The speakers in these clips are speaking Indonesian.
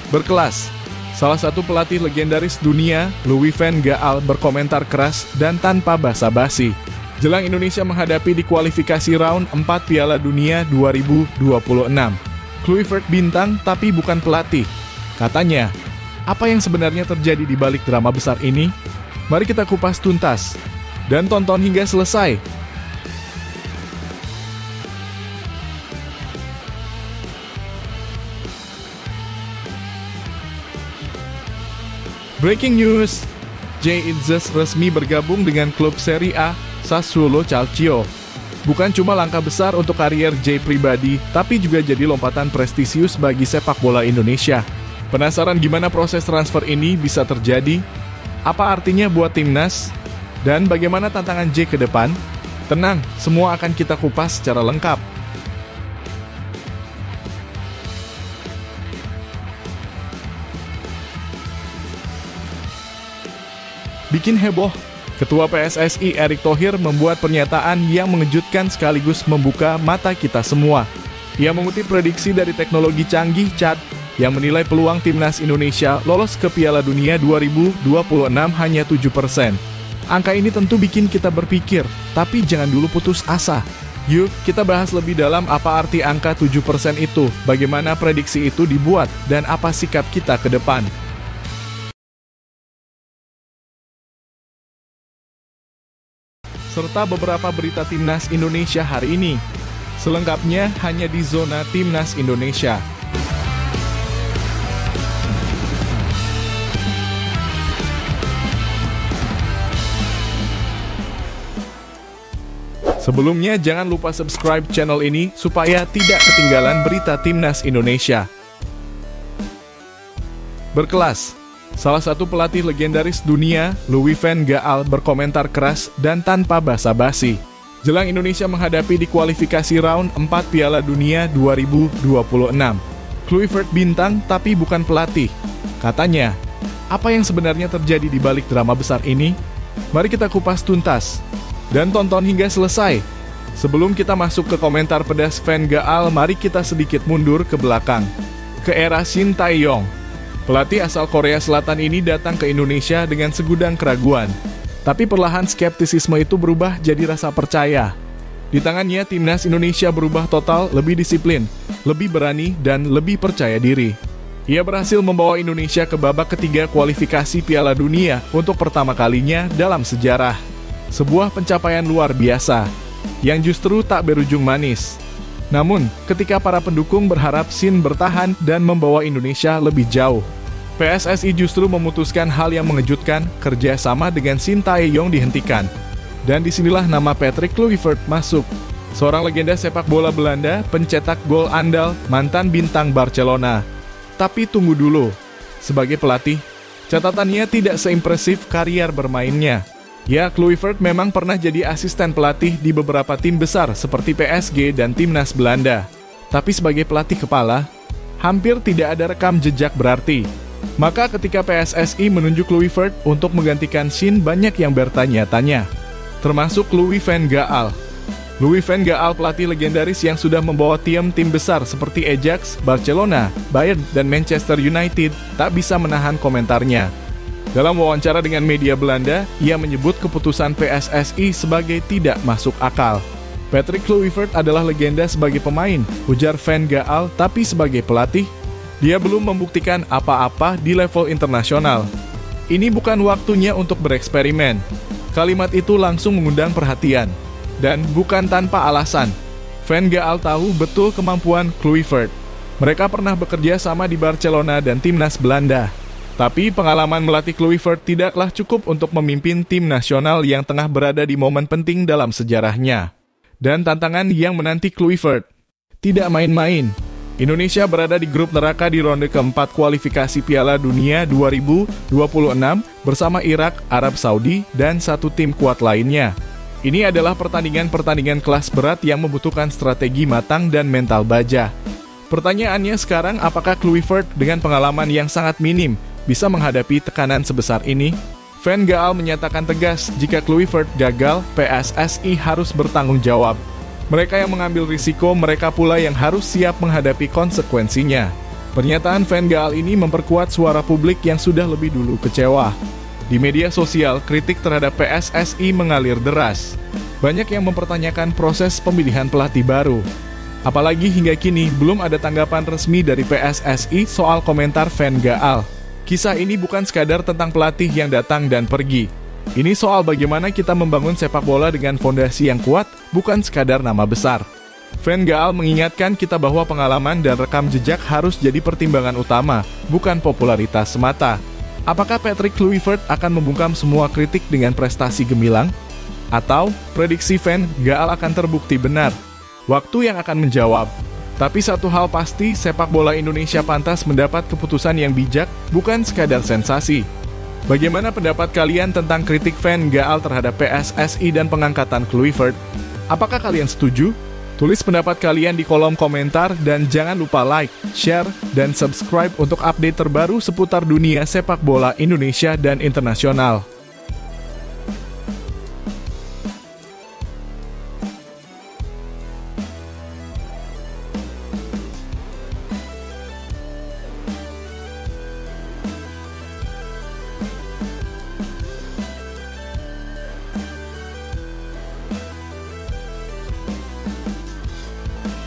Berkelas. Salah satu pelatih legendaris dunia, Louis van Gaal, berkomentar keras dan tanpa basa-basi jelang Indonesia menghadapi di kualifikasi round 4 Piala Dunia 2026. Kluivert bintang tapi bukan pelatih. Katanya, apa yang sebenarnya terjadi di balik drama besar ini? Mari kita kupas tuntas dan tonton hingga selesai. Breaking news, Jay Itzes resmi bergabung dengan klub Serie A Sassuolo Calcio. Bukan cuma langkah besar untuk karier Jay pribadi, tapi juga jadi lompatan prestisius bagi sepak bola Indonesia. Penasaran gimana proses transfer ini bisa terjadi? Apa artinya buat timnas? Dan bagaimana tantangan Jay ke depan? Tenang, semua akan kita kupas secara lengkap. Bikin heboh, Ketua PSSI Erick Thohir membuat pernyataan yang mengejutkan sekaligus membuka mata kita semua. Ia mengutip prediksi dari teknologi canggih CHAT yang menilai peluang timnas Indonesia lolos ke Piala Dunia 2026 hanya 7%. Angka ini tentu bikin kita berpikir, tapi jangan dulu putus asa. Yuk, kita bahas lebih dalam apa arti angka 7% itu, bagaimana prediksi itu dibuat, dan apa sikap kita ke depan. Serta beberapa berita timnas Indonesia hari ini. Selengkapnya hanya di Zona Timnas Indonesia. Sebelumnya jangan lupa subscribe channel ini supaya tidak ketinggalan berita timnas Indonesia. Berkelas. Salah satu pelatih legendaris dunia, Louis van Gaal, berkomentar keras dan tanpa basa-basi jelang Indonesia menghadapi di kualifikasi round 4 Piala Dunia 2026. Kluivert bintang tapi bukan pelatih. Katanya, apa yang sebenarnya terjadi di balik drama besar ini? Mari kita kupas tuntas dan tonton hingga selesai. Sebelum kita masuk ke komentar pedas Van Gaal, mari kita sedikit mundur ke belakang, ke era Shin Tae-yong. Pelatih asal Korea Selatan ini datang ke Indonesia dengan segudang keraguan. Tapi perlahan skeptisisme itu berubah jadi rasa percaya. Di tangannya, timnas Indonesia berubah total, lebih disiplin, lebih berani, dan lebih percaya diri. Ia berhasil membawa Indonesia ke babak ketiga kualifikasi Piala Dunia untuk pertama kalinya dalam sejarah. Sebuah pencapaian luar biasa, yang justru tak berujung manis. Namun, ketika para pendukung berharap Shin bertahan dan membawa Indonesia lebih jauh, PSSI justru memutuskan hal yang mengejutkan, kerjasama dengan Shin Tae-yong dihentikan. Dan disinilah nama Patrick Kluivert masuk. Seorang legenda sepak bola Belanda, pencetak gol andal, mantan bintang Barcelona. Tapi tunggu dulu, sebagai pelatih, catatannya tidak seimpresif karier bermainnya. Ya, Kluivert memang pernah jadi asisten pelatih di beberapa tim besar seperti PSG dan Timnas Belanda. Tapi sebagai pelatih kepala, hampir tidak ada rekam jejak berarti. Maka ketika PSSI menunjuk Kluivert untuk menggantikan Shin, banyak yang bertanya-tanya, termasuk Louis van Gaal. Louis van Gaal, pelatih legendaris yang sudah membawa tim besar seperti Ajax, Barcelona, Bayern, dan Manchester United, tak bisa menahan komentarnya. Dalam wawancara dengan media Belanda, ia menyebut keputusan PSSI sebagai tidak masuk akal. Patrick Kluivert adalah legenda sebagai pemain, ujar Van Gaal, tapi sebagai pelatih, dia belum membuktikan apa-apa di level internasional. Ini bukan waktunya untuk bereksperimen. Kalimat itu langsung mengundang perhatian. Dan bukan tanpa alasan. Van Gaal tahu betul kemampuan Kluivert. Mereka pernah bekerja sama di Barcelona dan Timnas Belanda. Tapi pengalaman melatih Kluivert tidaklah cukup untuk memimpin tim nasional yang tengah berada di momen penting dalam sejarahnya. Dan tantangan yang menanti Kluivert tidak main-main. Indonesia berada di grup neraka di ronde keempat kualifikasi Piala Dunia 2026 bersama Irak, Arab Saudi, dan satu tim kuat lainnya. Ini adalah pertandingan-pertandingan kelas berat yang membutuhkan strategi matang dan mental baja. Pertanyaannya sekarang, apakah Kluivert dengan pengalaman yang sangat minim bisa menghadapi tekanan sebesar ini? Van Gaal menyatakan tegas, jika Kluivert gagal, PSSI harus bertanggung jawab. Mereka yang mengambil risiko, mereka pula yang harus siap menghadapi konsekuensinya. Pernyataan Van Gaal ini memperkuat suara publik yang sudah lebih dulu kecewa. Di media sosial, kritik terhadap PSSI mengalir deras. Banyak yang mempertanyakan proses pemilihan pelatih baru. Apalagi hingga kini belum ada tanggapan resmi dari PSSI soal komentar Van Gaal. Kisah ini bukan sekadar tentang pelatih yang datang dan pergi. Ini soal bagaimana kita membangun sepak bola dengan fondasi yang kuat, bukan sekadar nama besar. Van Gaal mengingatkan kita bahwa pengalaman dan rekam jejak harus jadi pertimbangan utama, bukan popularitas semata. Apakah Patrick Kluivert akan membungkam semua kritik dengan prestasi gemilang? Atau prediksi Van Gaal akan terbukti benar? Waktu yang akan menjawab. Tapi satu hal pasti, sepak bola Indonesia pantas mendapat keputusan yang bijak, bukan sekadar sensasi. Bagaimana pendapat kalian tentang kritik Van Gaal terhadap PSSI dan pengangkatan Kluivert? Apakah kalian setuju? Tulis pendapat kalian di kolom komentar dan jangan lupa like, share, dan subscribe untuk update terbaru seputar dunia sepak bola Indonesia dan internasional.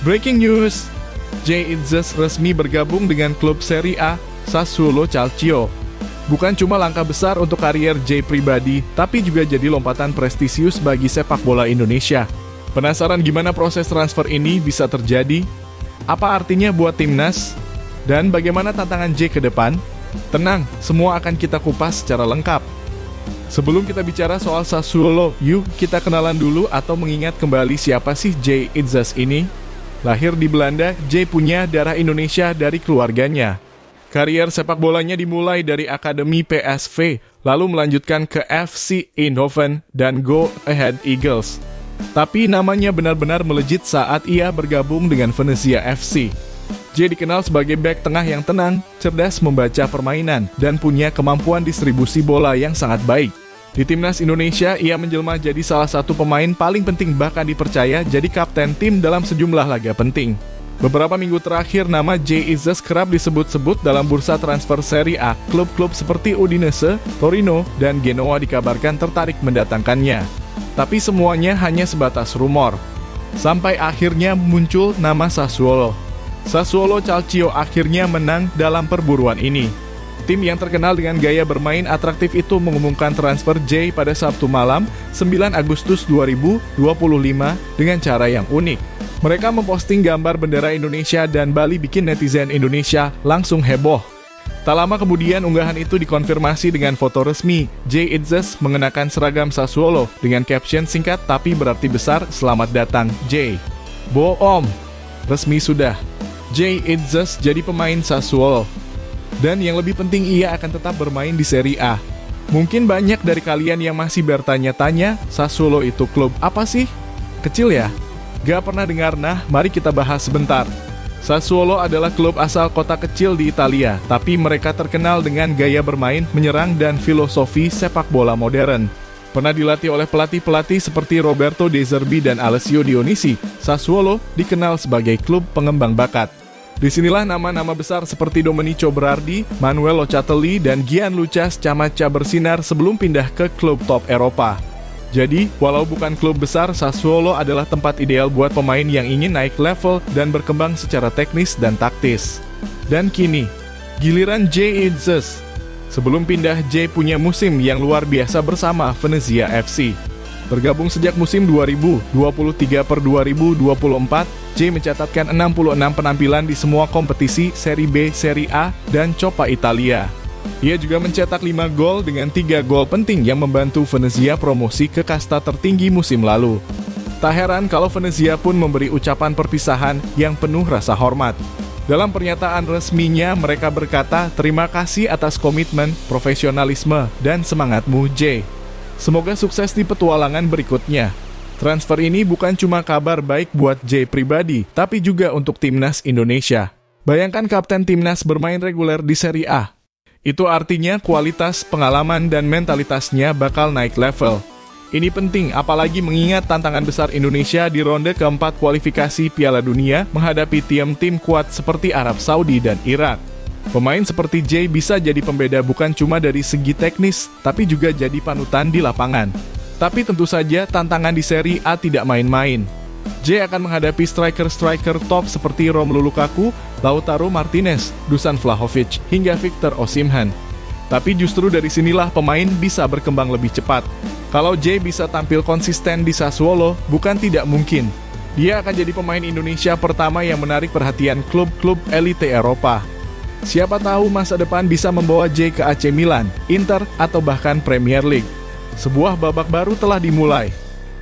Breaking news, Jay Itzes resmi bergabung dengan klub Serie A, Sassuolo Calcio. Bukan cuma langkah besar untuk karier Jay pribadi, tapi juga jadi lompatan prestisius bagi sepak bola Indonesia. Penasaran gimana proses transfer ini bisa terjadi? Apa artinya buat timnas? Dan bagaimana tantangan Jay ke depan? Tenang, semua akan kita kupas secara lengkap. Sebelum kita bicara soal Sassuolo, yuk kita kenalan dulu atau mengingat kembali siapa sih Jay Itzes ini? Lahir di Belanda, Jay punya darah Indonesia dari keluarganya. Karier sepak bolanya dimulai dari Akademi PSV, lalu melanjutkan ke FC Eindhoven dan Go Ahead Eagles. Tapi namanya benar-benar melejit saat ia bergabung dengan Venezia FC. Jay dikenal sebagai bek tengah yang tenang, cerdas membaca permainan, dan punya kemampuan distribusi bola yang sangat baik. Di timnas Indonesia, ia menjelma jadi salah satu pemain paling penting bahkan dipercaya jadi kapten tim dalam sejumlah laga penting. Beberapa minggu terakhir, nama Jay Itzes kerap disebut-sebut dalam bursa transfer Serie A. Klub-klub seperti Udinese, Torino, dan Genoa dikabarkan tertarik mendatangkannya. Tapi semuanya hanya sebatas rumor. Sampai akhirnya muncul nama Sassuolo. Sassuolo Calcio akhirnya menang dalam perburuan ini. Tim yang terkenal dengan gaya bermain atraktif itu mengumumkan transfer Jay pada Sabtu malam, 9 Agustus 2025 dengan cara yang unik. Mereka memposting gambar bendera Indonesia dan Bali bikin netizen Indonesia langsung heboh. Tak lama kemudian unggahan itu dikonfirmasi dengan foto resmi. Jay Itzes mengenakan seragam Sassuolo dengan caption singkat tapi berarti besar, "Selamat datang, Jay." Boom, resmi sudah. Jay Itzes jadi pemain Sassuolo. Dan yang lebih penting, ia akan tetap bermain di Serie A. Mungkin banyak dari kalian yang masih bertanya-tanya, Sassuolo itu klub apa sih? Kecil ya? Gak pernah dengar? Nah, mari kita bahas sebentar. Sassuolo adalah klub asal kota kecil di Italia, tapi mereka terkenal dengan gaya bermain, menyerang, dan filosofi sepak bola modern. Pernah dilatih oleh pelatih-pelatih seperti Roberto De Zerbi dan Alessio Dionisi, Sassuolo dikenal sebagai klub pengembang bakat. Disinilah nama-nama besar seperti Domenico Berardi, Manuel Locatelli, dan Gianluca Scamacca bersinar sebelum pindah ke klub top Eropa. Jadi, walau bukan klub besar, Sassuolo adalah tempat ideal buat pemain yang ingin naik level dan berkembang secara teknis dan taktis. Dan kini, giliran Jay Itzes. Sebelum pindah, Jay punya musim yang luar biasa bersama Venezia FC. Bergabung sejak musim 2023/2024, Jay mencatatkan 66 penampilan di semua kompetisi Serie B, Serie A, dan Coppa Italia. Ia juga mencetak 5 gol dengan 3 gol penting yang membantu Venezia promosi ke kasta tertinggi musim lalu. Tak heran kalau Venezia pun memberi ucapan perpisahan yang penuh rasa hormat. Dalam pernyataan resminya, mereka berkata, "Terima kasih atas komitmen, profesionalisme, dan semangatmu, Jay. Semoga sukses di petualangan berikutnya." Transfer ini bukan cuma kabar baik buat Jay pribadi, tapi juga untuk timnas Indonesia. Bayangkan kapten timnas bermain reguler di Serie A. Itu artinya kualitas, pengalaman, dan mentalitasnya bakal naik level. Ini penting, apalagi mengingat tantangan besar Indonesia di ronde keempat kualifikasi Piala Dunia menghadapi tim-tim kuat seperti Arab Saudi dan Irak. Pemain seperti Jay bisa jadi pembeda bukan cuma dari segi teknis, tapi juga jadi panutan di lapangan. Tapi tentu saja tantangan di Serie A tidak main-main. Jay akan menghadapi striker-striker top seperti Romelu Lukaku, Lautaro Martinez, Dusan Vlahovic, hingga Victor Osimhen. Tapi justru dari sinilah pemain bisa berkembang lebih cepat. Kalau Jay bisa tampil konsisten di Sassuolo, bukan tidak mungkin. Dia akan jadi pemain Indonesia pertama yang menarik perhatian klub-klub elite Eropa. Siapa tahu masa depan bisa membawa Jay ke AC Milan, Inter, atau bahkan Premier League. Sebuah babak baru telah dimulai.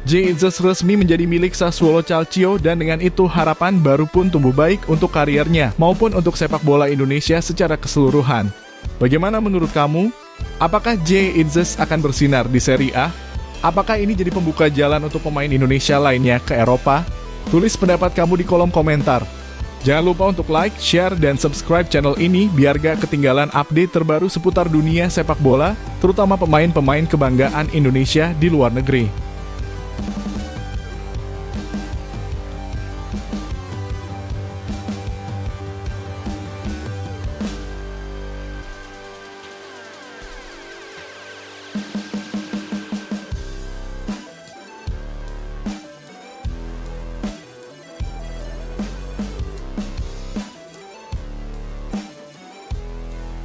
Jay Itzes resmi menjadi milik Sassuolo Calcio dan dengan itu harapan baru pun tumbuh baik untuk karirnya maupun untuk sepak bola Indonesia secara keseluruhan. Bagaimana menurut kamu? Apakah Jay Itzes akan bersinar di Serie A? Apakah ini jadi pembuka jalan untuk pemain Indonesia lainnya ke Eropa? Tulis pendapat kamu di kolom komentar. Jangan lupa untuk like, share, dan subscribe channel ini biar gak ketinggalan update terbaru seputar dunia sepak bola, terutama pemain-pemain kebanggaan Indonesia di luar negeri.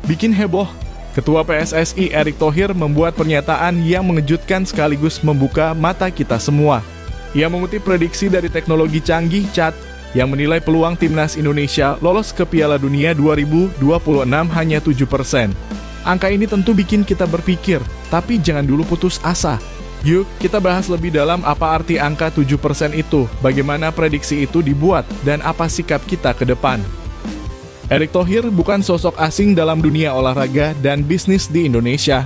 Bikin heboh, Ketua PSSI Erick Thohir membuat pernyataan yang mengejutkan sekaligus membuka mata kita semua. Ia mengutip prediksi dari teknologi canggih CHAT yang menilai peluang timnas Indonesia lolos ke Piala Dunia 2026 hanya 7%. Angka ini tentu bikin kita berpikir, tapi jangan dulu putus asa. Yuk, kita bahas lebih dalam apa arti angka 7% itu, bagaimana prediksi itu dibuat, dan apa sikap kita ke depan. Erick Thohir bukan sosok asing dalam dunia olahraga dan bisnis di Indonesia.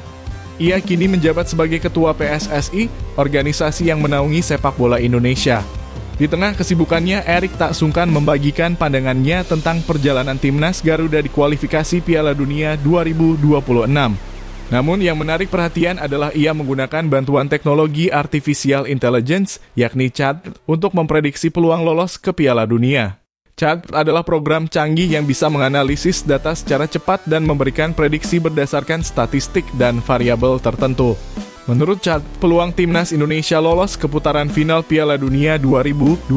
Ia kini menjabat sebagai Ketua PSSI, organisasi yang menaungi sepak bola Indonesia. Di tengah kesibukannya, Erick tak sungkan membagikan pandangannya tentang perjalanan timnas Garuda di kualifikasi Piala Dunia 2026. Namun yang menarik perhatian adalah ia menggunakan bantuan teknologi Artificial Intelligence, yakni CHAT, untuk memprediksi peluang lolos ke Piala Dunia. CHAT adalah program canggih yang bisa menganalisis data secara cepat dan memberikan prediksi berdasarkan statistik dan variabel tertentu. Menurut CHAT, peluang timnas Indonesia lolos ke putaran final Piala Dunia 2026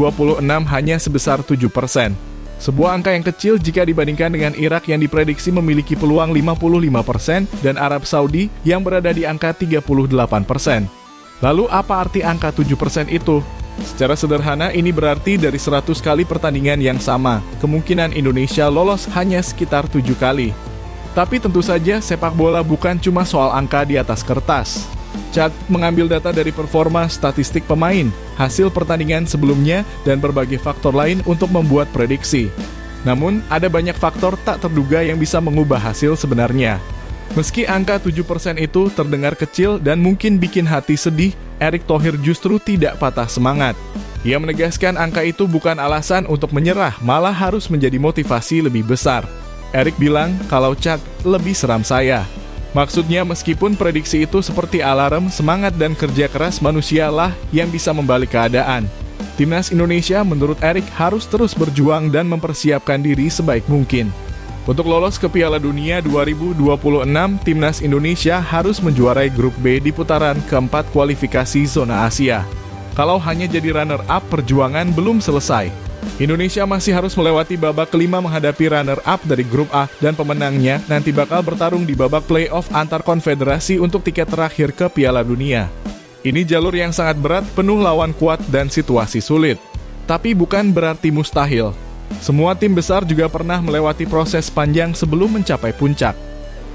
hanya sebesar 7%. Sebuah angka yang kecil jika dibandingkan dengan Irak yang diprediksi memiliki peluang 55% dan Arab Saudi yang berada di angka 38%. Lalu apa arti angka 7% itu? Secara sederhana, ini berarti dari 100 kali pertandingan yang sama, kemungkinan Indonesia lolos hanya sekitar 7 kali. Tapi tentu saja sepak bola bukan cuma soal angka di atas kertas. CHAT mengambil data dari performa statistik pemain, hasil pertandingan sebelumnya, dan berbagai faktor lain untuk membuat prediksi. Namun, ada banyak faktor tak terduga yang bisa mengubah hasil sebenarnya. Meski angka 7% itu terdengar kecil dan mungkin bikin hati sedih, Erick Thohir justru tidak patah semangat. Ia menegaskan angka itu bukan alasan untuk menyerah, malah harus menjadi motivasi lebih besar. Erick bilang kalau CHAT lebih seram saya. Maksudnya meskipun prediksi itu seperti alarm, semangat dan kerja keras manusialah yang bisa membalik keadaan. Timnas Indonesia menurut Erick harus terus berjuang dan mempersiapkan diri sebaik mungkin. Untuk lolos ke Piala Dunia 2026, Timnas Indonesia harus menjuarai grup B di putaran keempat kualifikasi zona Asia. Kalau hanya jadi runner-up, perjuangan belum selesai. Indonesia masih harus melewati babak kelima menghadapi runner-up dari grup A dan pemenangnya nanti bakal bertarung di babak play-off antar konfederasi untuk tiket terakhir ke Piala Dunia. Ini jalur yang sangat berat, penuh lawan kuat dan situasi sulit. Tapi bukan berarti mustahil. Semua tim besar juga pernah melewati proses panjang sebelum mencapai puncak.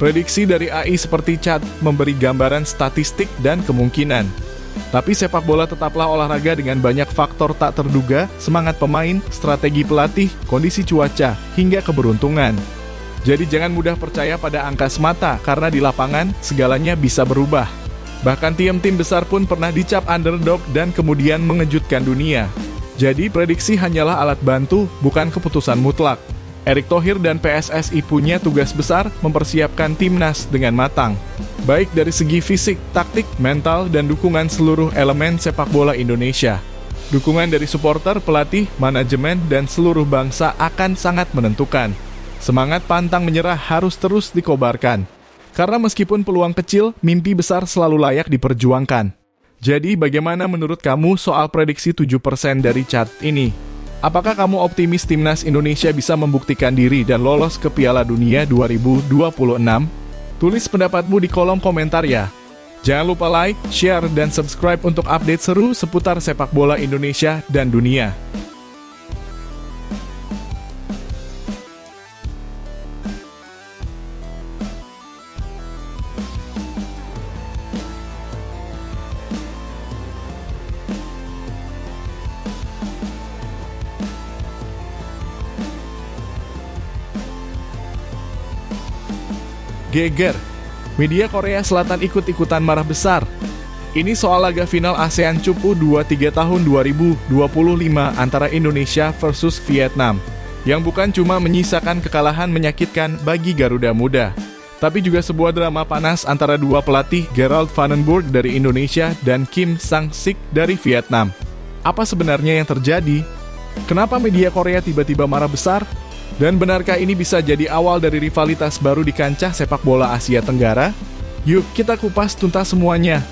Prediksi dari AI seperti CHAT memberi gambaran statistik dan kemungkinan. Tapi sepak bola tetaplah olahraga dengan banyak faktor tak terduga, semangat pemain, strategi pelatih, kondisi cuaca, hingga keberuntungan. Jadi jangan mudah percaya pada angka semata, karena di lapangan segalanya bisa berubah. Bahkan tim-tim besar pun pernah dicap underdog dan kemudian mengejutkan dunia. Jadi prediksi hanyalah alat bantu, bukan keputusan mutlak. Erick Thohir dan PSSI punya tugas besar mempersiapkan timnas dengan matang, baik dari segi fisik, taktik, mental, dan dukungan seluruh elemen sepak bola Indonesia. Dukungan dari supporter, pelatih, manajemen, dan seluruh bangsa akan sangat menentukan. Semangat pantang menyerah harus terus dikobarkan. Karena meskipun peluang kecil, mimpi besar selalu layak diperjuangkan. Jadi bagaimana menurut kamu soal prediksi 7% dari chart ini? Apakah kamu optimis timnas Indonesia bisa membuktikan diri dan lolos ke Piala Dunia 2026? Tulis pendapatmu di kolom komentar ya. Jangan lupa like, share, dan subscribe untuk update seru seputar sepak bola Indonesia dan dunia. Geger, media Korea Selatan ikut-ikutan marah besar. Ini soal laga final ASEAN Cup U23 tahun 2025 antara Indonesia versus Vietnam, yang bukan cuma menyisakan kekalahan menyakitkan bagi Garuda Muda, tapi juga sebuah drama panas antara dua pelatih, Gerald Vandenberg dari Indonesia dan Kim Sang-sik dari Vietnam. Apa sebenarnya yang terjadi? Kenapa media Korea tiba-tiba marah besar? Dan benarkah ini bisa jadi awal dari rivalitas baru di kancah sepak bola Asia Tenggara? Yuk kita kupas tuntas semuanya.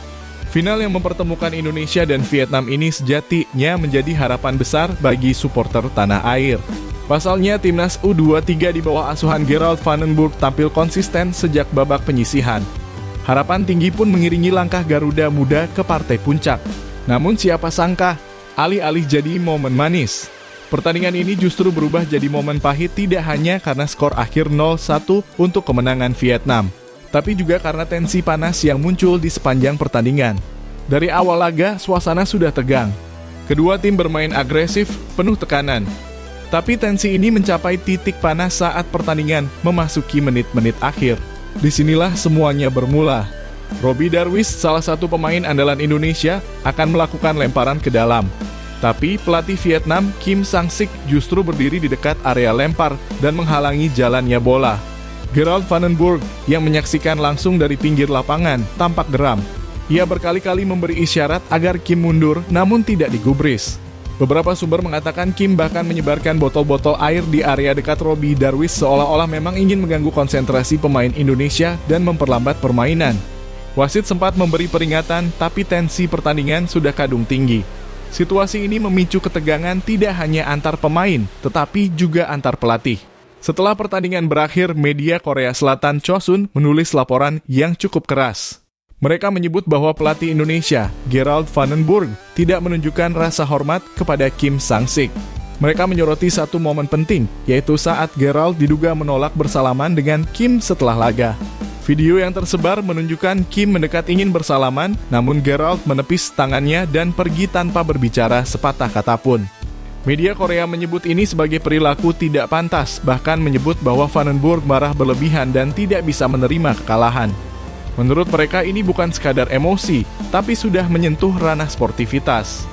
Final yang mempertemukan Indonesia dan Vietnam ini sejatinya menjadi harapan besar bagi supporter tanah air. Pasalnya timnas U23 di bawah asuhan Gerald Vandenberg tampil konsisten sejak babak penyisihan. Harapan tinggi pun mengiringi langkah Garuda Muda ke partai puncak. Namun siapa sangka, alih-alih jadi momen manis, pertandingan ini justru berubah jadi momen pahit tidak hanya karena skor akhir 0-1 untuk kemenangan Vietnam, tapi juga karena tensi panas yang muncul di sepanjang pertandingan. Dari awal laga, suasana sudah tegang. Kedua tim bermain agresif, penuh tekanan. Tapi tensi ini mencapai titik panas saat pertandingan memasuki menit-menit akhir. Disinilah semuanya bermula. Robby Darwish, salah satu pemain andalan Indonesia, akan melakukan lemparan ke dalam. Tapi pelatih Vietnam, Kim Sang-sik, justru berdiri di dekat area lempar dan menghalangi jalannya bola. Gerald Vandenberg yang menyaksikan langsung dari pinggir lapangan tampak geram. Ia berkali-kali memberi isyarat agar Kim mundur, namun tidak digubris. Beberapa sumber mengatakan Kim bahkan menyebarkan botol-botol air di area dekat Robby Darwish seolah-olah memang ingin mengganggu konsentrasi pemain Indonesia dan memperlambat permainan. Wasit sempat memberi peringatan, tapi tensi pertandingan sudah kadung tinggi. Situasi ini memicu ketegangan tidak hanya antar pemain, tetapi juga antar pelatih. Setelah pertandingan berakhir, media Korea Selatan Chosun menulis laporan yang cukup keras. Mereka menyebut bahwa pelatih Indonesia, Gerald Vandenberg, tidak menunjukkan rasa hormat kepada Kim Sang-sik. Mereka menyoroti satu momen penting, yaitu saat Gerald diduga menolak bersalaman dengan Kim setelah laga. Video yang tersebar menunjukkan Kim mendekat ingin bersalaman, namun Gerald menepis tangannya dan pergi tanpa berbicara sepatah kata pun. Media Korea menyebut ini sebagai perilaku tidak pantas, bahkan menyebut bahwa Vandenberg marah berlebihan dan tidak bisa menerima kekalahan. Menurut mereka ini bukan sekadar emosi, tapi sudah menyentuh ranah sportivitas.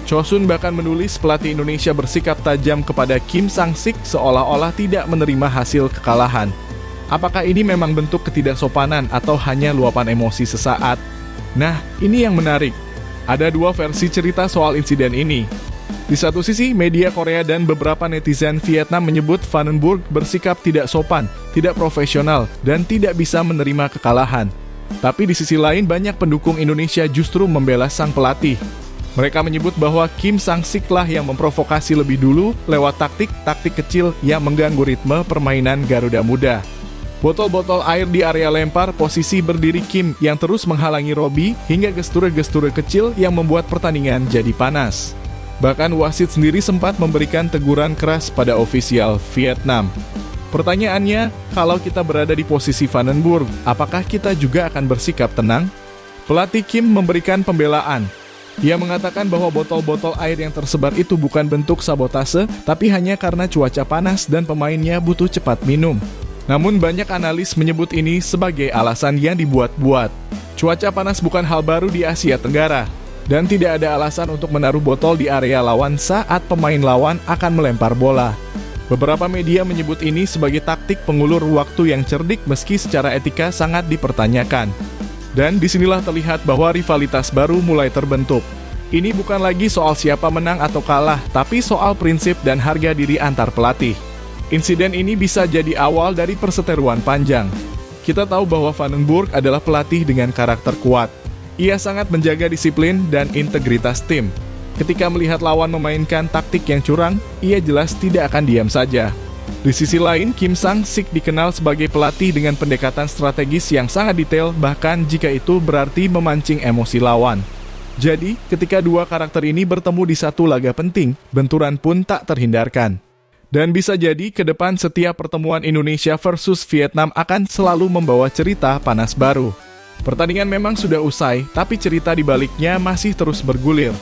Chosun bahkan menulis pelatih Indonesia bersikap tajam kepada Kim Sang-sik seolah-olah tidak menerima hasil kekalahan. Apakah ini memang bentuk ketidaksopanan atau hanya luapan emosi sesaat? Nah, ini yang menarik. Ada dua versi cerita soal insiden ini. Di satu sisi, media Korea dan beberapa netizen Vietnam menyebut Vandenberg bersikap tidak sopan, tidak profesional, dan tidak bisa menerima kekalahan. Tapi di sisi lain, banyak pendukung Indonesia justru membela sang pelatih. Mereka menyebut bahwa Kim Sang-sik lah yang memprovokasi lebih dulu lewat taktik kecil yang mengganggu ritme permainan Garuda Muda. Botol-botol air di area lempar, posisi berdiri Kim yang terus menghalangi Robby, hingga gesture-gesture kecil yang membuat pertandingan jadi panas. Bahkan wasit sendiri sempat memberikan teguran keras pada ofisial Vietnam. Pertanyaannya, kalau kita berada di posisi Vandenberg, apakah kita juga akan bersikap tenang? Pelatih Kim memberikan pembelaan. Ia mengatakan bahwa botol-botol air yang tersebar itu bukan bentuk sabotase, tapi hanya karena cuaca panas dan pemainnya butuh cepat minum. Namun banyak analis menyebut ini sebagai alasan yang dibuat-buat. Cuaca panas bukan hal baru di Asia Tenggara, dan tidak ada alasan untuk menaruh botol di area lawan saat pemain lawan akan melempar bola. Beberapa media menyebut ini sebagai taktik pengulur waktu yang cerdik meski secara etika sangat dipertanyakan. Dan disinilah terlihat bahwa rivalitas baru mulai terbentuk. Ini bukan lagi soal siapa menang atau kalah, tapi soal prinsip dan harga diri antar pelatih. Insiden ini bisa jadi awal dari perseteruan panjang. Kita tahu bahwa Vandenberg adalah pelatih dengan karakter kuat. Ia sangat menjaga disiplin dan integritas tim. Ketika melihat lawan memainkan taktik yang curang, ia jelas tidak akan diam saja. Di sisi lain, Kim Sang-sik dikenal sebagai pelatih dengan pendekatan strategis yang sangat detail, bahkan jika itu berarti memancing emosi lawan. Jadi, ketika dua karakter ini bertemu di satu laga penting, benturan pun tak terhindarkan. Dan bisa jadi ke depan setiap pertemuan Indonesia versus Vietnam akan selalu membawa cerita panas baru. Pertandingan memang sudah usai, tapi cerita di baliknya masih terus bergulir.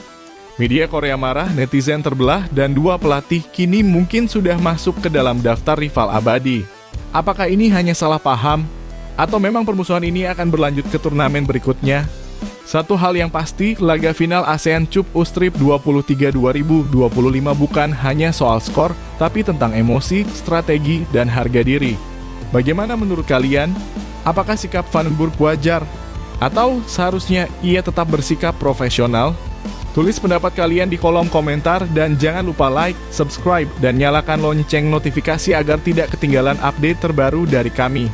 Media Korea marah, netizen terbelah, dan dua pelatih kini mungkin sudah masuk ke dalam daftar rival abadi. Apakah ini hanya salah paham? Atau memang permusuhan ini akan berlanjut ke turnamen berikutnya? Satu hal yang pasti, laga final ASEAN Cup U-Strip 23 2025 bukan hanya soal skor, tapi tentang emosi, strategi, dan harga diri. Bagaimana menurut kalian? Apakah sikap Vandenberg wajar? Atau seharusnya ia tetap bersikap profesional? Tulis pendapat kalian di kolom komentar dan jangan lupa like, subscribe, dan nyalakan lonceng notifikasi agar tidak ketinggalan update terbaru dari kami.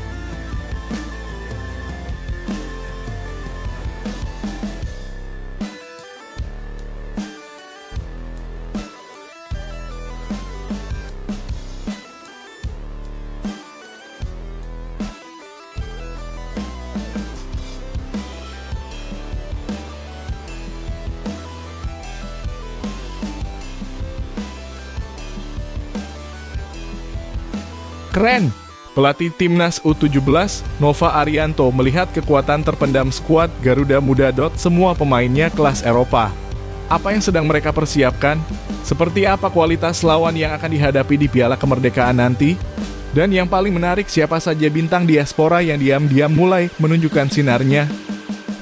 Keren! Pelatih Timnas U17, Nova Arianto melihat kekuatan terpendam skuad Garuda Muda. Semua pemainnya kelas Eropa. Apa yang sedang mereka persiapkan? Seperti apa kualitas lawan yang akan dihadapi di Piala Kemerdekaan nanti? Dan yang paling menarik, siapa saja bintang diaspora yang diam-diam mulai menunjukkan sinarnya?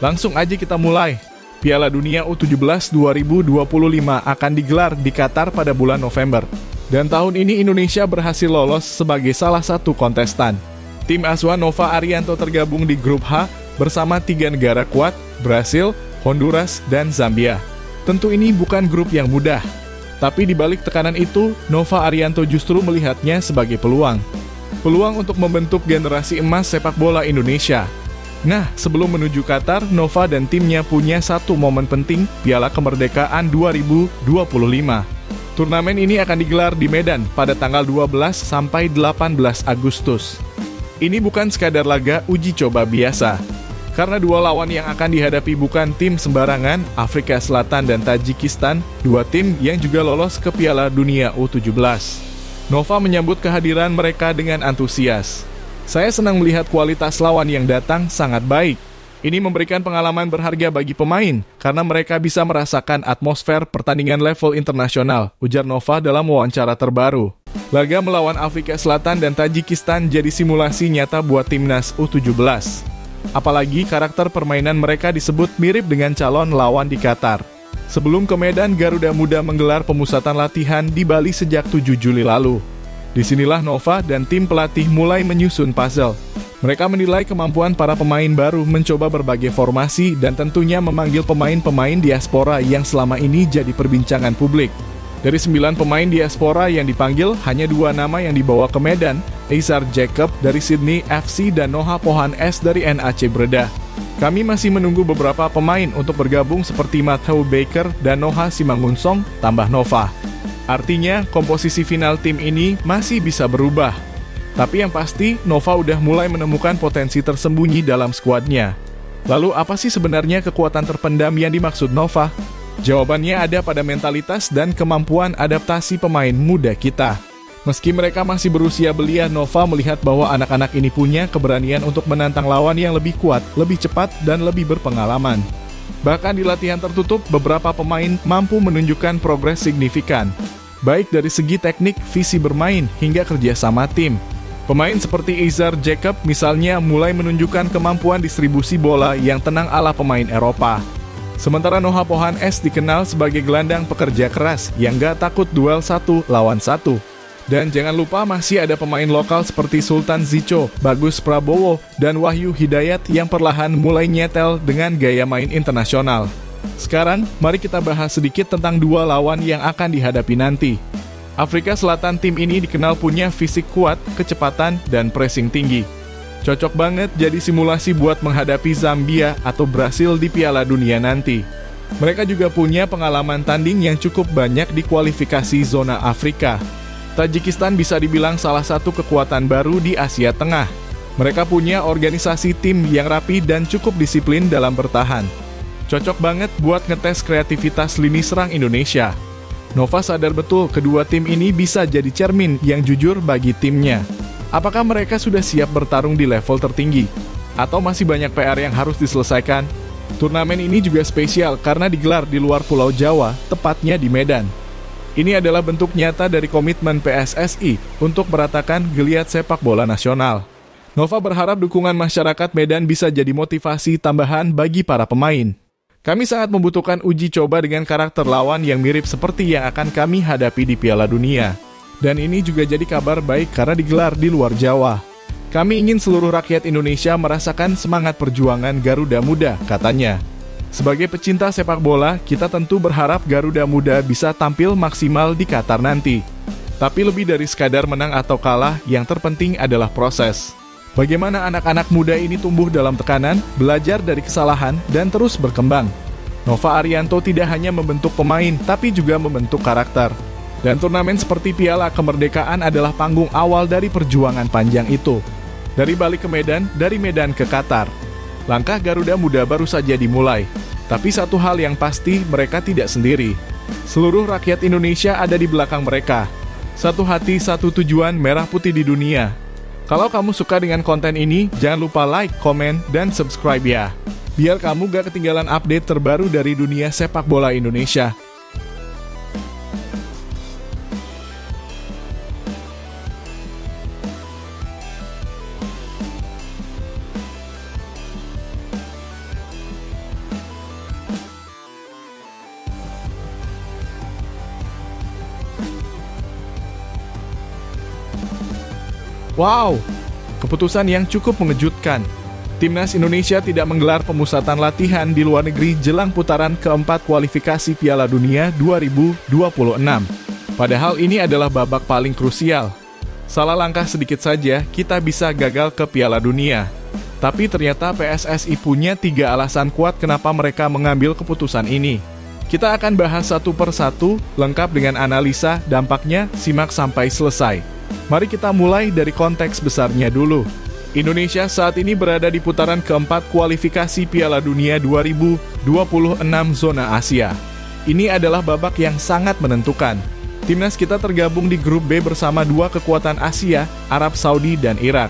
Langsung aja kita mulai. Piala Dunia U17 2025 akan digelar di Qatar pada bulan November. Dan tahun ini Indonesia berhasil lolos sebagai salah satu kontestan. Tim asuhan Nova Arianto tergabung di grup H bersama 3 negara kuat, Brasil, Honduras, dan Zambia. Tentu ini bukan grup yang mudah. Tapi di balik tekanan itu, Nova Arianto justru melihatnya sebagai peluang. Peluang untuk membentuk generasi emas sepak bola Indonesia. Nah, sebelum menuju Qatar, Nova dan timnya punya satu momen penting, Piala Kemerdekaan 2025. Turnamen ini akan digelar di Medan pada tanggal 12 sampai 18 Agustus. Ini bukan sekadar laga uji coba biasa. Karena dua lawan yang akan dihadapi bukan tim sembarangan, Afrika Selatan dan Tajikistan, dua tim yang juga lolos ke Piala Dunia U17. Nova menyambut kehadiran mereka dengan antusias. Saya senang melihat kualitas lawan yang datang sangat baik. Ini memberikan pengalaman berharga bagi pemain, karena mereka bisa merasakan atmosfer pertandingan level internasional, ujar Nova dalam wawancara terbaru. Laga melawan Afrika Selatan dan Tajikistan jadi simulasi nyata buat timnas U17. Apalagi karakter permainan mereka disebut mirip dengan calon lawan di Qatar. Sebelum ke Medan, Garuda Muda menggelar pemusatan latihan di Bali sejak 7 Juli lalu. Disinilah Nova dan tim pelatih mulai menyusun puzzle. Mereka menilai kemampuan para pemain baru mencoba berbagai formasi dan tentunya memanggil pemain-pemain diaspora yang selama ini jadi perbincangan publik. Dari 9 pemain diaspora yang dipanggil, hanya 2 nama yang dibawa ke Medan, Eizar Jacob dari Sydney FC dan Noha Pohan S dari NAC Breda. Kami masih menunggu beberapa pemain untuk bergabung seperti Matthew Baker dan Noha Simangunsong, tambah Nova. Artinya, komposisi final tim ini masih bisa berubah. Tapi yang pasti, Nova udah mulai menemukan potensi tersembunyi dalam skuadnya. Lalu apa sih sebenarnya kekuatan terpendam yang dimaksud Nova? Jawabannya ada pada mentalitas dan kemampuan adaptasi pemain muda kita. Meski mereka masih berusia belia, Nova melihat bahwa anak-anak ini punya keberanian untuk menantang lawan yang lebih kuat, lebih cepat, dan lebih berpengalaman. Bahkan di latihan tertutup, beberapa pemain mampu menunjukkan progres signifikan. Baik dari segi teknik, visi bermain, hingga kerjasama tim. Pemain seperti Eizar Jacob misalnya mulai menunjukkan kemampuan distribusi bola yang tenang ala pemain Eropa. Sementara Noha Pohan S dikenal sebagai gelandang pekerja keras yang gak takut duel 1 lawan 1. Dan jangan lupa masih ada pemain lokal seperti Sultan Zico, Bagus Prabowo, dan Wahyu Hidayat yang perlahan mulai nyetel dengan gaya main internasional. Sekarang, mari kita bahas sedikit tentang dua lawan yang akan dihadapi nanti. Afrika Selatan, tim ini dikenal punya fisik kuat, kecepatan, dan pressing tinggi. Cocok banget jadi simulasi buat menghadapi Zambia atau Brasil di Piala Dunia nanti. Mereka juga punya pengalaman tanding yang cukup banyak di kualifikasi zona Afrika. Tajikistan bisa dibilang salah satu kekuatan baru di Asia Tengah. Mereka punya organisasi tim yang rapi dan cukup disiplin dalam bertahan. Cocok banget buat ngetes kreativitas lini serang Indonesia. Nova sadar betul kedua tim ini bisa jadi cermin yang jujur bagi timnya. Apakah mereka sudah siap bertarung di level tertinggi? Atau masih banyak PR yang harus diselesaikan? Turnamen ini juga spesial karena digelar di luar Pulau Jawa, tepatnya di Medan. Ini adalah bentuk nyata dari komitmen PSSI untuk meratakan geliat sepak bola nasional. Nova berharap dukungan masyarakat Medan bisa jadi motivasi tambahan bagi para pemain. Kami sangat membutuhkan uji coba dengan karakter lawan yang mirip seperti yang akan kami hadapi di Piala Dunia. Dan ini juga jadi kabar baik karena digelar di luar Jawa. Kami ingin seluruh rakyat Indonesia merasakan semangat perjuangan Garuda Muda, katanya. Sebagai pecinta sepak bola, kita tentu berharap Garuda Muda bisa tampil maksimal di Qatar nanti. Tapi lebih dari sekadar menang atau kalah, yang terpenting adalah proses. Bagaimana anak-anak muda ini tumbuh dalam tekanan, belajar dari kesalahan, dan terus berkembang. Nova Arianto tidak hanya membentuk pemain, tapi juga membentuk karakter. Dan turnamen seperti Piala Kemerdekaan adalah panggung awal dari perjuangan panjang itu. Dari balik ke Medan, dari Medan ke Qatar. Langkah Garuda Muda baru saja dimulai. Tapi satu hal yang pasti, mereka tidak sendiri. Seluruh rakyat Indonesia ada di belakang mereka. Satu hati, satu tujuan, merah putih di dunia. Kalau kamu suka dengan konten ini, jangan lupa like, komen, dan subscribe ya. Biar kamu gak ketinggalan update terbaru dari dunia sepak bola Indonesia. Wow, keputusan yang cukup mengejutkan. Timnas Indonesia tidak menggelar pemusatan latihan di luar negeri jelang putaran keempat kualifikasi Piala Dunia 2026. Padahal ini adalah babak paling krusial. Salah langkah sedikit saja, kita bisa gagal ke Piala Dunia. Tapi ternyata PSSI punya 3 alasan kuat kenapa mereka mengambil keputusan ini. Kita akan bahas satu per satu, lengkap dengan analisa, dampaknya, simak sampai selesai. Mari kita mulai dari konteks besarnya dulu. Indonesia saat ini berada di putaran keempat kualifikasi Piala Dunia 2026 zona Asia. Ini adalah babak yang sangat menentukan. Timnas kita tergabung di grup B bersama 2 kekuatan Asia, Arab Saudi dan Irak.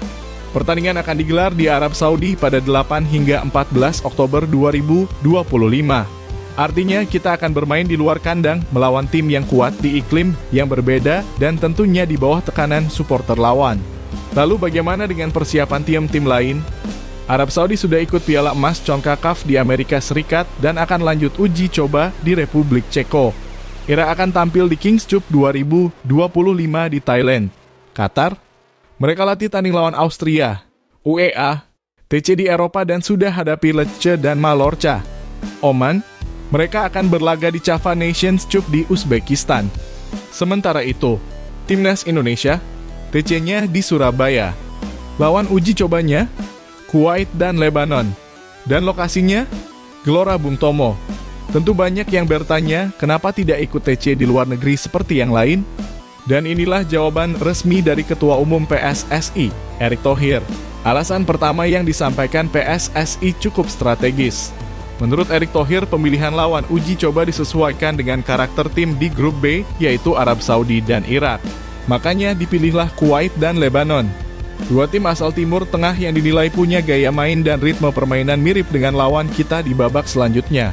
Pertandingan akan digelar di Arab Saudi pada 8 hingga 14 Oktober 2025. Artinya kita akan bermain di luar kandang melawan tim yang kuat di iklim yang berbeda dan tentunya di bawah tekanan supporter lawan. Lalu bagaimana dengan persiapan tim-tim lain? Arab Saudi sudah ikut Piala Emas CONCACAF di Amerika Serikat dan akan lanjut uji coba di Republik Ceko. Irak akan tampil di Kings Cup 2025 di Thailand. Qatar, mereka latih tanding lawan Austria. UEA, TC di Eropa dan sudah hadapi Lecce dan Mallorca. Oman, mereka akan berlaga di Java Nations Cup di Uzbekistan. Sementara itu, Timnas Indonesia, TC-nya di Surabaya. Lawan uji cobanya, Kuwait dan Lebanon. Dan lokasinya, Gelora Bung Tomo. Tentu banyak yang bertanya, kenapa tidak ikut TC di luar negeri seperti yang lain? Dan inilah jawaban resmi dari Ketua Umum PSSI, Erick Thohir. Alasan pertama yang disampaikan PSSI cukup strategis. Menurut Erick Thohir, pemilihan lawan uji coba disesuaikan dengan karakter tim di grup B, yaitu Arab Saudi dan Irak. Makanya dipilihlah Kuwait dan Lebanon. 2 tim asal Timur Tengah yang dinilai punya gaya main dan ritme permainan mirip dengan lawan kita di babak selanjutnya.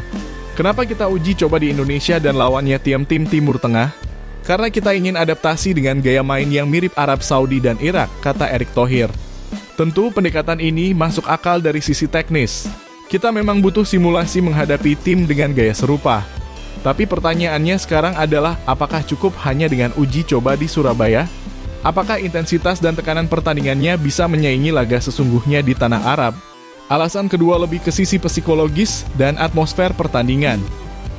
Kenapa kita uji coba di Indonesia dan lawannya tim-tim Timur Tengah? Karena kita ingin adaptasi dengan gaya main yang mirip Arab Saudi dan Irak, kata Erick Thohir. Tentu pendekatan ini masuk akal dari sisi teknis. Kita memang butuh simulasi menghadapi tim dengan gaya serupa. Tapi pertanyaannya sekarang adalah apakah cukup hanya dengan uji coba di Surabaya? Apakah intensitas dan tekanan pertandingannya bisa menyaingi laga sesungguhnya di tanah Arab? Alasan kedua lebih ke sisi psikologis dan atmosfer pertandingan.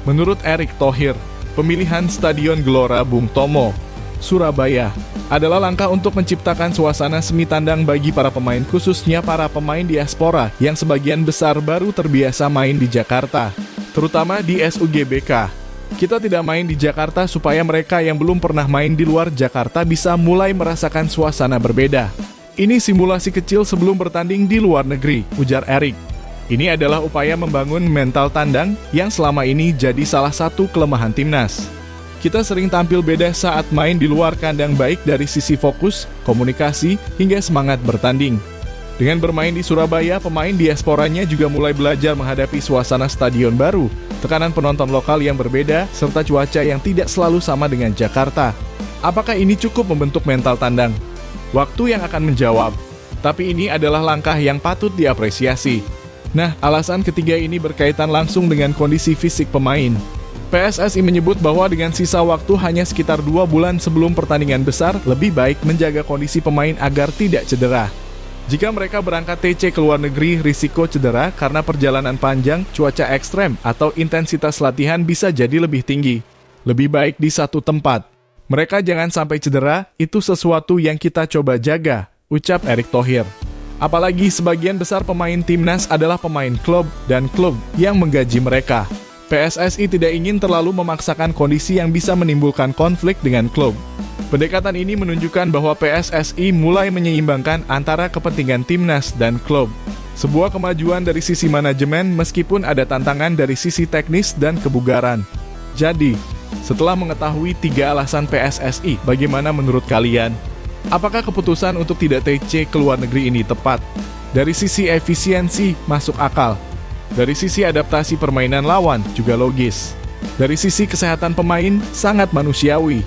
Menurut Erick Thohir, pemilihan Stadion Gelora Bung Tomo, Surabaya, adalah langkah untuk menciptakan suasana semi tandang bagi para pemain, khususnya para pemain diaspora yang sebagian besar baru terbiasa main di Jakarta, terutama di SUGBK. Kita tidak main di Jakarta supaya mereka yang belum pernah main di luar Jakarta bisa mulai merasakan suasana berbeda. Ini simulasi kecil sebelum bertanding di luar negeri, ujar Erick. Ini adalah upaya membangun mental tandang yang selama ini jadi salah satu kelemahan timnas. Kita sering tampil beda saat main di luar kandang, baik dari sisi fokus, komunikasi, hingga semangat bertanding. Dengan bermain di Surabaya, pemain diasporanya juga mulai belajar menghadapi suasana stadion baru, tekanan penonton lokal yang berbeda, serta cuaca yang tidak selalu sama dengan Jakarta. Apakah ini cukup membentuk mental tandang? Waktu yang akan menjawab. Tapi ini adalah langkah yang patut diapresiasi. Nah, alasan ketiga ini berkaitan langsung dengan kondisi fisik pemain. PSSI menyebut bahwa dengan sisa waktu hanya sekitar 2 bulan sebelum pertandingan besar, lebih baik menjaga kondisi pemain agar tidak cedera. Jika mereka berangkat TC ke luar negeri, risiko cedera karena perjalanan panjang, cuaca ekstrem, atau intensitas latihan bisa jadi lebih tinggi. Lebih baik di satu tempat. Mereka jangan sampai cedera, itu sesuatu yang kita coba jaga, ucap Erick Thohir. Apalagi sebagian besar pemain timnas adalah pemain klub dan klub yang menggaji mereka. PSSI tidak ingin terlalu memaksakan kondisi yang bisa menimbulkan konflik dengan klub. Pendekatan ini menunjukkan bahwa PSSI mulai menyeimbangkan antara kepentingan timnas dan klub. Sebuah kemajuan dari sisi manajemen meskipun ada tantangan dari sisi teknis dan kebugaran. Jadi, setelah mengetahui 3 alasan PSSI, bagaimana menurut kalian? Apakah keputusan untuk tidak TC ke luar negeri ini tepat? Dari sisi efisiensi, masuk akal. Dari sisi adaptasi permainan lawan, juga logis. Dari sisi kesehatan pemain, sangat manusiawi.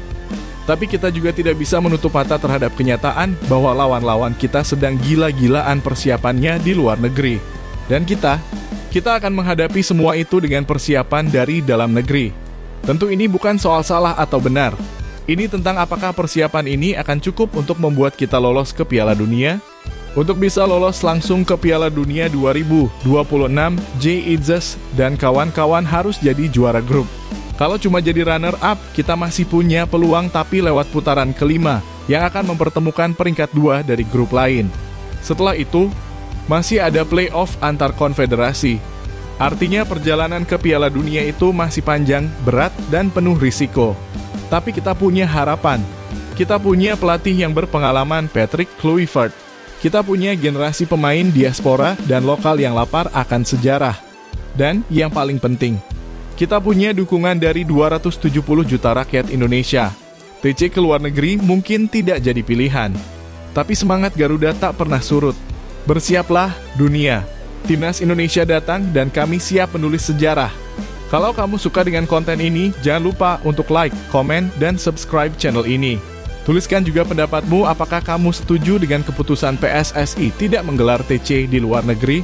Tapi kita juga tidak bisa menutup mata terhadap kenyataan bahwa lawan-lawan kita sedang gila-gilaan persiapannya di luar negeri. Dan kita akan menghadapi semua itu dengan persiapan dari dalam negeri. Tentu ini bukan soal salah atau benar. Ini tentang apakah persiapan ini akan cukup untuk membuat kita lolos ke Piala Dunia. Untuk bisa lolos langsung ke Piala Dunia 2026, Jay Itzes dan kawan-kawan harus jadi juara grup. Kalau cuma jadi runner-up, kita masih punya peluang tapi lewat putaran kelima yang akan mempertemukan peringkat 2 dari grup lain. Setelah itu, masih ada play-off antar konfederasi. Artinya perjalanan ke Piala Dunia itu masih panjang, berat, dan penuh risiko. Tapi kita punya harapan. Kita punya pelatih yang berpengalaman, Patrick Kluivert. Kita punya generasi pemain diaspora dan lokal yang lapar akan sejarah. Dan yang paling penting, kita punya dukungan dari 270 juta rakyat Indonesia. TC ke luar negeri mungkin tidak jadi pilihan. Tapi semangat Garuda tak pernah surut. Bersiaplah dunia. Timnas Indonesia datang dan kami siap menulis sejarah. Kalau kamu suka dengan konten ini, jangan lupa untuk like, komen, dan subscribe channel ini. Tuliskan juga pendapatmu, apakah kamu setuju dengan keputusan PSSI tidak menggelar TC di luar negeri?